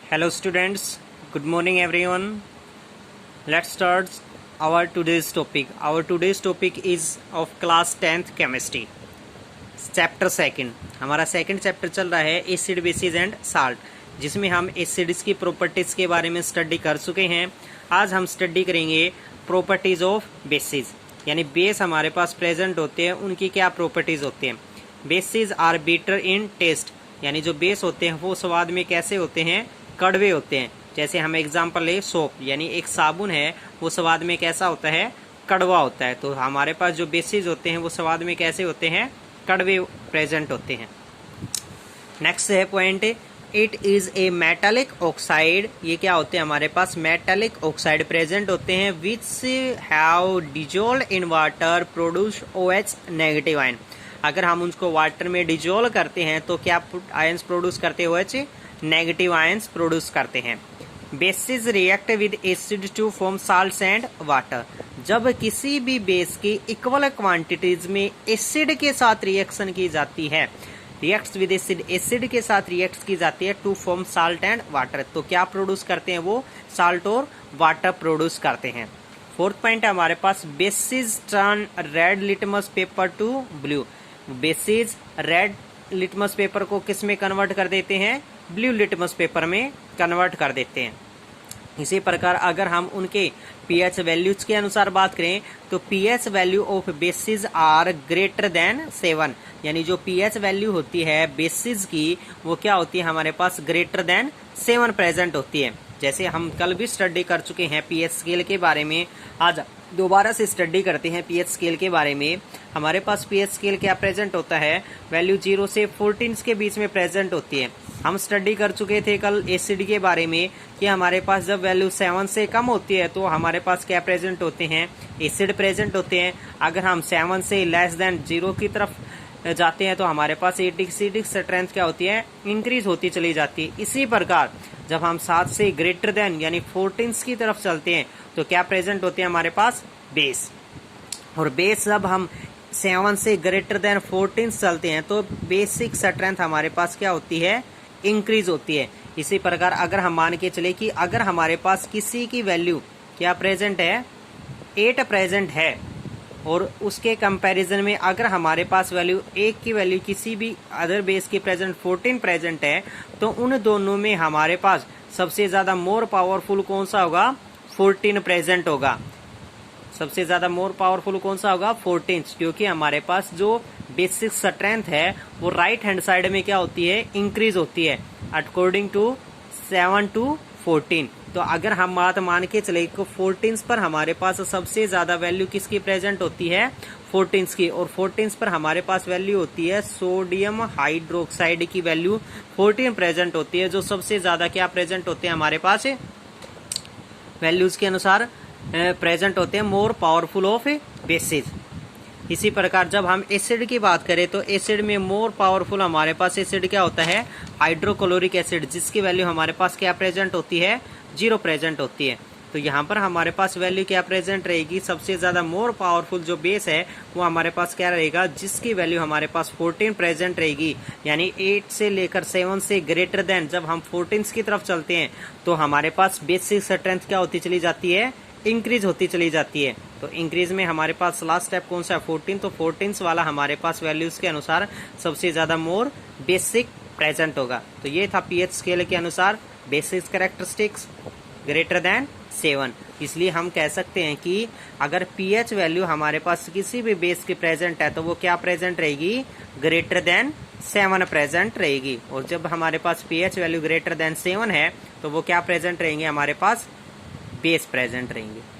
Hello students, good morning everyone. Let's start our today's topic. Our today's topic is of class 10th chemistry. Chapter second, हमारा second chapter चल रहा है acid basis and salt, जिसमें हम acids की properties के बारे में स्टडी कर चुके हैं। आज हम स्टडी करेंगे प्रॉपर्टीज ऑफ बेसिस, यानी बेस हमारे पास प्रेजेंट होते हैं उनकी क्या प्रॉपर्टीज होते हैं। Bases are bitter in taste, यानी जो बेस होते हैं वो स्वाद में कैसे होते हैं, कड़वे होते हैं। जैसे हम एग्जांपल ले सोप, यानी एक साबुन है वो स्वाद में कैसा होता है, कड़वा होता है। तो हमारे पास जो बेसिस होते हैं वो स्वाद में कैसे होते हैं, कड़वे प्रेजेंट होते हैं। नेक्स्ट है point, it is a metallic oxide, ये क्या होते हैं हमारे पास, मेटालिक ऑक्साइड प्रेजेंट होते हैं which have dissolve in water produce OH negative ion. अगर हम उनको वाटर में डिजोल्व करते हैं तो क्या आयंस प्रोड्यूस करते हैं, OH नेगेटिव आयंस प्रोड्यूस करते हैं। Bases react with acid to form salts and water, जब किसी भी बेस की इक्वल क्वांटिटीज में एसिड के साथ रिएक्शन की जाती है, रिएक्ट्स विद एसिड, एसिड के साथ रिएक्ट की जाती है to form salt and water, तो क्या प्रोड्यूस करते हैं वो, साल्ट और वाटर प्रोड्यूस करते हैं। फोर्थ पॉइंट है हमारे पास, bases turn red litmus paper to blue, bases red litmus paper को किस में कन्वर्ट कर देते हैं, ब्लू लिटमस पेपर में कन्वर्ट कर देते हैं। इसी प्रकार अगर हम उनके पीएच वैल्यूज के अनुसार बात करें तो pH value of bases are greater than 7, यानी जो पीएच वैल्यू होती है बेसिस की वो क्या होती है हमारे पास, ग्रेटर देन 7 प्रेजेंट होती है। जैसे हम कल भी स्टडी कर चुके हैं पीएच स्केल के बारे में, आज दोबारा से स्टडी करते हैं पीएच स्केल के बारे में। हमारे पास पीएच स्केल क्या प्रेजेंट होता है, वैल्यू 0 से 14 के बीच में प्रेजेंट होती है। हम स्टडी कर चुके थे कल एसिड के बारे में कि हमारे पास जब वैल्यू 7 से कम होती है तो हमारे पास क्या प्रेजेंट होते हैं, एसिड प्रेजेंट होते हैं। अगर हम 7 से लेस देन 0 की तरफ जाते हैं तो हमारे पास एसिडिक स्ट्रेंथ क्या होती है, इंक्रीज होती चली जाती है। इसी प्रकार जब हम 7 से ग्रेटर देन यानी 14 की तरफ चलते हैं तो क्या प्रेजेंट होते हैं हमारे पास, बेस। और बेस जब हम 7 से ग्रेटर देन 14 चलते हैं तो बेसिक स्ट्रेंथ हमारे पास क्या होती है, इंक्रीज होती है। इसी प्रकार अगर हम मान के चले कि अगर हमारे पास किसी की वैल्यू क्या प्रेजेंट है, 8 प्रेजेंट है, और उसके कंपैरिजन में अगर हमारे पास वैल्यू 1 की वैल्यू किसी भी अदर बेस की प्रेजेंट 14 प्रेजेंट है, तो उन दोनों में हमारे पास सबसे ज्यादा मोर पावरफुल कौन सा होगा, 14 प्रेजेंट होगा। सबसे ज्यादा मोर पावरफुल कौन सा होगा, 14, क्योंकि हमारे पास जो बेसिक स्ट्रेंथ है वो राइट हैंड साइड में क्या होती है, इंक्रीज होती है अकॉर्डिंग टू 7 to 14। तो अगर हम बात मान के चले तो 14 पर हमारे पास सबसे ज्यादा वैल्यू किसकी प्रेजेंट होती है, 14 की, और 14 पर हमारे पास वैल्यू होती है सोडियम हाइड्रोक्साइड की वैल्यू 14 प्रेजेंट होती है, जो सबसे ज्यादा क्या प्रेजेंट होते हैं हमारे पास वैल्यूज के अनुसार प्रेजेंट होते हैं, मोर पावरफुल ऑफ बेसिस। इसी प्रकार जब हम एसिड की बात करें तो एसिड में मोर पावरफुल हमारे पास एसिड क्या होता है, हाइड्रोक्लोरिक एसिड, जिसकी वैल्यू हमारे पास क्या प्रेजेंट होती है, 0 प्रेजेंट होती है। तो यहाँ पर हमारे पास वैल्यू क्या प्रेजेंट रहेगी, सबसे ज्यादा मोर पावरफुल जो बेस है वो हमारे पास क्या रहेगा, जिसकी वैल्यू हमारे पास 14 प्रेजेंट रहेगी। यानी 8 से लेकर 7 से ग्रेटर देन जब हम 14 की तरफ चलते हैं तो हमारे पास बेसिक स्ट्रेंथ क्या होती चली जाती है, इंक्रीज होती चली जाती है। तो इंक्रीज में हमारे पास लास्ट स्टेप कौन सा है, 14, तो 14 वाला हमारे पास वैल्यूज के अनुसार सबसे ज्यादा मोर बेसिक प्रेजेंट होगा। तो ये था पीएच स्केल के अनुसार बेसिक कैरेक्टरिस्टिक्स ग्रेटर देन 7। इसलिए हम कह सकते हैं कि अगर पीएच वैल्यू हमारे पास किसी भी बेस की प्रेजेंट है तो वो क्या प्रेजेंट रहेगी, ग्रेटर देन 7 प्रेजेंट रहेगी। और जब हमारे पास पीएच वैल्यू ग्रेटर देन 7 है तो वो क्या प्रेजेंट रहेंगे, हमारे पास बेस प्रेजेंट रहेंगे।